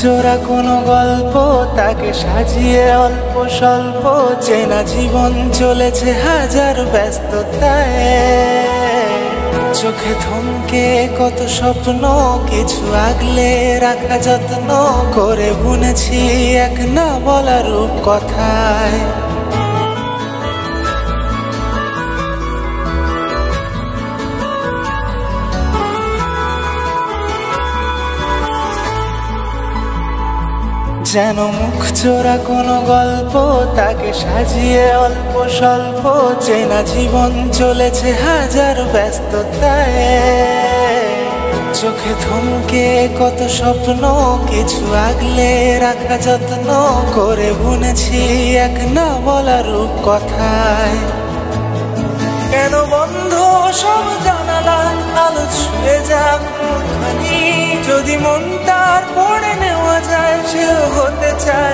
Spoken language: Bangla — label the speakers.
Speaker 1: জোড়া কোনো গল্প তাকে সাজিয়ে অল্প স্বল্প চেনা জীবন চলেছে হাজার ব্যস্ততায়। চোখে থমকে কত স্বপ্ন কিছু আগলে রাখা যত্ন করে বুনেছি এক না বলা রূপ কথায়। যেন মুখ চোরা কোনো গল্প তাকে সাজিয়ে অল্প স্বল্প চেনা জীবন চলেছে হাজার ব্যস্ততায়। চোখে থমকে কত স্বপ্ন কিছু আগলে রাখা যত্ন করে বুনেছি এক না বলা রূপ কথায়। কেন বন্ধ সব জানালা আলো ছুঁয়ে যাক খানি, যদি মন তার পড়ে নেওয়া যায় সেও হতে চায়